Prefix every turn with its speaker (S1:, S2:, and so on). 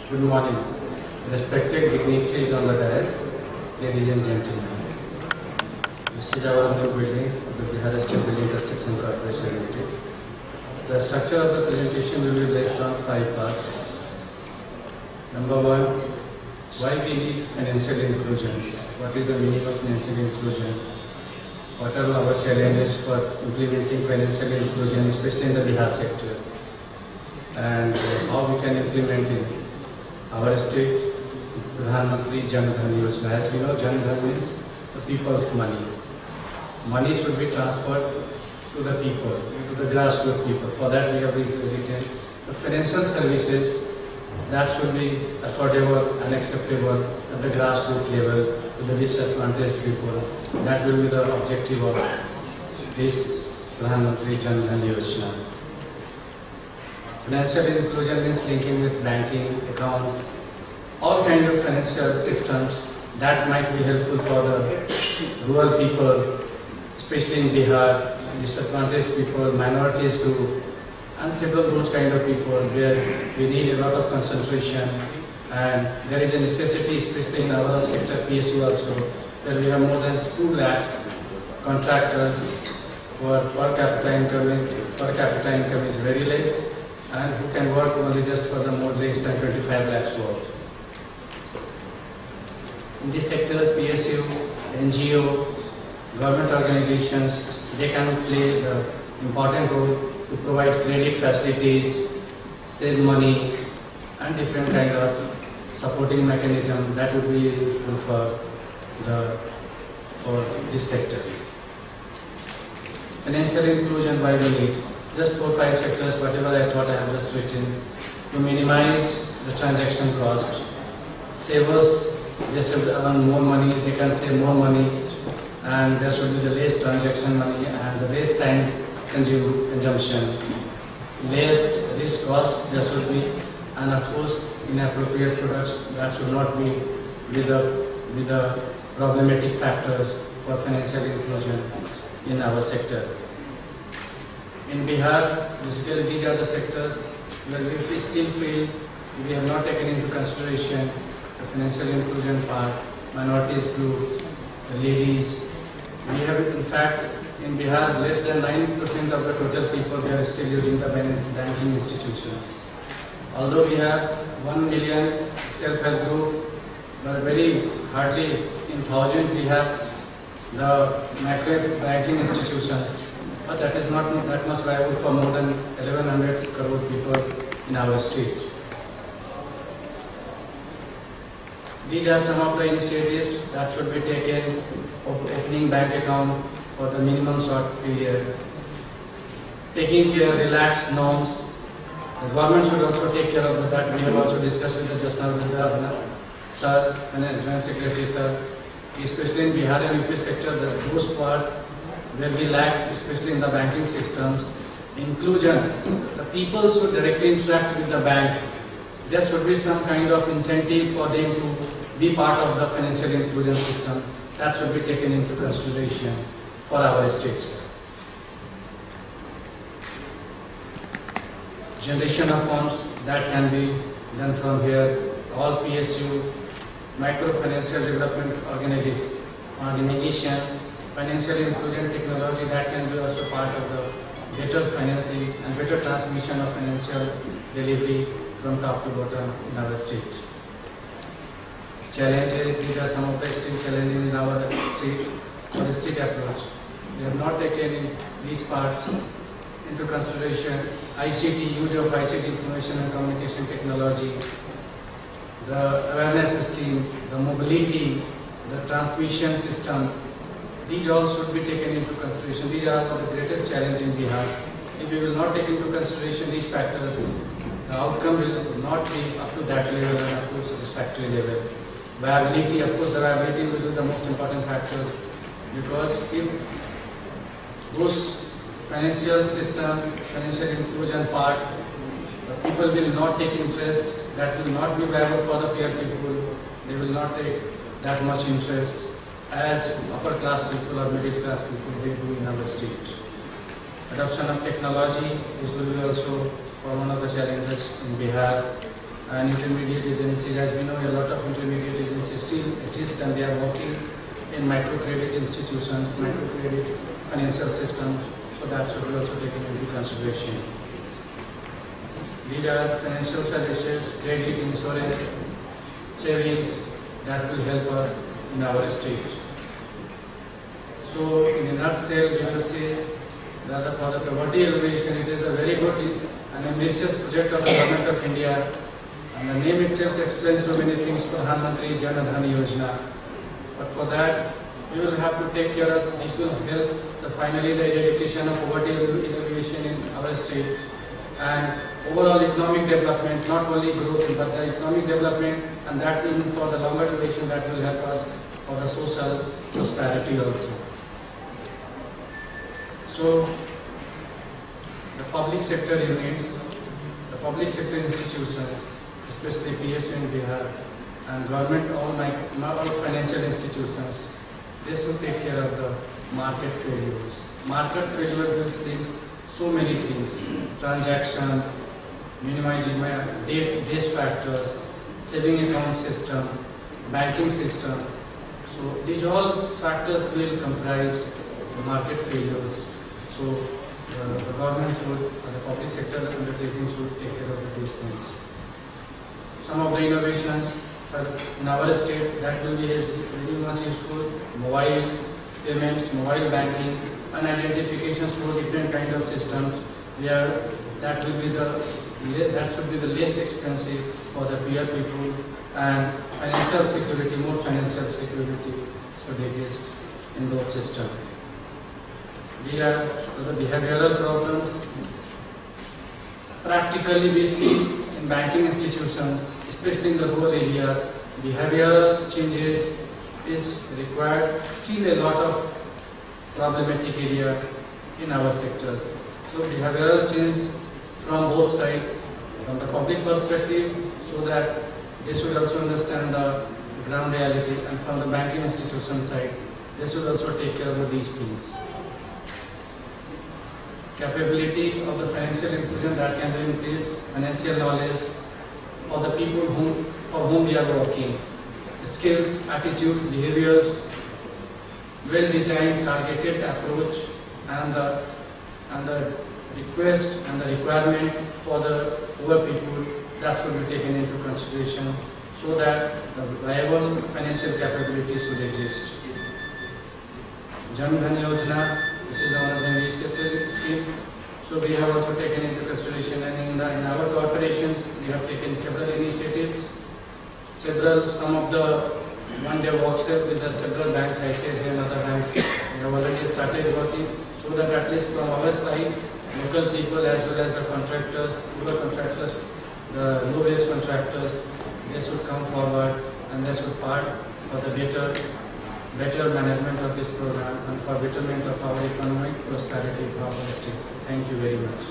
S1: Good morning, respected dignitaries on the dais, ladies and gentlemen. This is our new building, the Bihar State Building Construction Corporation Limited. The structure of the presentation will be based on 5 parts. Number 1, why we need financial inclusion? What is the meaning of financial inclusion? What are our challenges for implementing financial inclusion, especially in the Bihar sector? And how we can implement it. Our state, Pradhan Mantri Jan Dhan Yojana. As we know, Jan Dhan means the people's money. Money should be transferred to the people, to the grassroots people. For that, we have written the financial services that should be affordable and acceptable at the grassroots level to the disadvantaged people. That will be the objective of this Pradhan Mantri Jan Dhan Yojana. Financial inclusion means linking with banking, accounts, all kinds of financial systems that might be helpful for the rural people, especially in Bihar, disadvantaged people, minorities group, and several those kind of people where we need a lot of concentration, and there is a necessity, especially in our sector PSU also, where we have more than 2 lakhs contractors where per capita income is very less, and who can work only just for the more less than 25 lakhs work. In this sector, PSU, NGO, government organizations, they can play the important role to provide credit facilities, save money, and different kind of supporting mechanism that would be useful for this sector. Financial inclusion, why we need just 4 or 5 sectors, whatever I thought I have just written, to minimize the transaction cost. Savers, they should earn more money, they can save more money, and there should be the less transaction money and the less time consumption, less risk cost there should be, and of course inappropriate products that should not be with the problematic factors for financial inclusion in our sector. In Bihar, basically these are the sectors where we still feel we have not taken into consideration the financial inclusion part, minorities group, the ladies. We have, in fact, in Bihar, less than 9% of the total people, they are still using the banking institutions. Although we have 1 million self-help group, but very hardly in 1,000 we have the micro banking institutions. But that is not that much viable for more than 1,100 crore people in our state. These are some of the initiatives that should be taken: opening bank account for the minimum short period, taking care of relaxed norms. The government should also take care of that. We have also discussed with the just now with the sir and the Joint Secretary sir, especially in Bihar and UP sector, those part where we lack, especially in the banking systems, inclusion. The people should directly interact with the bank. There should be some kind of incentive for them to be part of the financial inclusion system. That should be taken into consideration for our states. Generation of funds, that can be done from here. All PSU, microfinancial development organization, financial inclusion technology, that can be also part of the better financing and better transmission of financial delivery from top to bottom in our state. Challenges, these are some of the state challenges in our state, holistic approach. We have not taken these parts into consideration. ICT, use of ICT, information and communication technology, the awareness scheme, the mobility, the transmission system, these all should be taken into consideration. These are the greatest challenge in Bihar. If we will not take into consideration these factors, the outcome will not be up to that level and up to satisfactory level. Viability, of course, the viability will be the most important factors, because if those financial system, financial inclusion part, the people will not take interest, that will not be viable for the poor people, they will not take that much interest as upper class people or middle class people they do in our state. Adoption of technology, this will be also one of the challenges in Bihar. and intermediate agencies. As we know, a lot of intermediate agencies still exist and they are working in microcredit institutions, microcredit financial systems, so that should be also taken into consideration. These are financial services, credit, insurance, savings that will help us in our state. So, in a nutshell, we will say that for the poverty alleviation, it is a very good and ambitious project of the Government of India, and the name itself explains so many things, Pradhan Mantri Jan Dhan Yojana. But for that, we will have to take care of, this will help finally the eradication of poverty alleviation in our state, and overall economic development, not only growth but the economic development, and that will for the longer duration that will help us for the social prosperity also. So the public sector units, the public sector institutions, especially PSU in Bihar and government all financial institutions, they should take care of the market failures. Market failure will steal so many things: transaction, minimizing base factors, saving account system, banking system. So these all factors will comprise the market failures. So the government should, the public sector undertakings should take care of these things. Some of the innovations in our state that will be very much useful: mobile payments, mobile banking, and identifications for different kind of systems, where that should be the less expensive for the poor people, and financial security, more financial security should exist in those systems. We are the behavioral problems. Practically, we see in banking institutions, especially in the rural area, behavioral changes is required. Still a lot of problematic area in our sector. So behavioral change from both sides, from the public perspective, so that they should also understand the ground reality, and from the banking institution side, they should also take care of these things. Capability of the financial inclusion that can be increased, financial knowledge for the people for whom we are working, skills, attitude, behaviors, well-designed, targeted approach, and the request and the requirement for the poor people that should be taken into consideration, so that the viable financial capability should exist. Jan Dhan Yojana, this is one of the ambitious scheme. So we have also taken into consideration, and in our corporations we have taken several initiatives. Some of the one-day workshops with the several banks, ICICI and other banks, we have already started working, so that at least from our side, local people as well as the contractors, rural contractors, the low-wage contractors, they should come forward and they should part for the better management of this program and for betterment of our economic prosperity of our state. Thank you very much.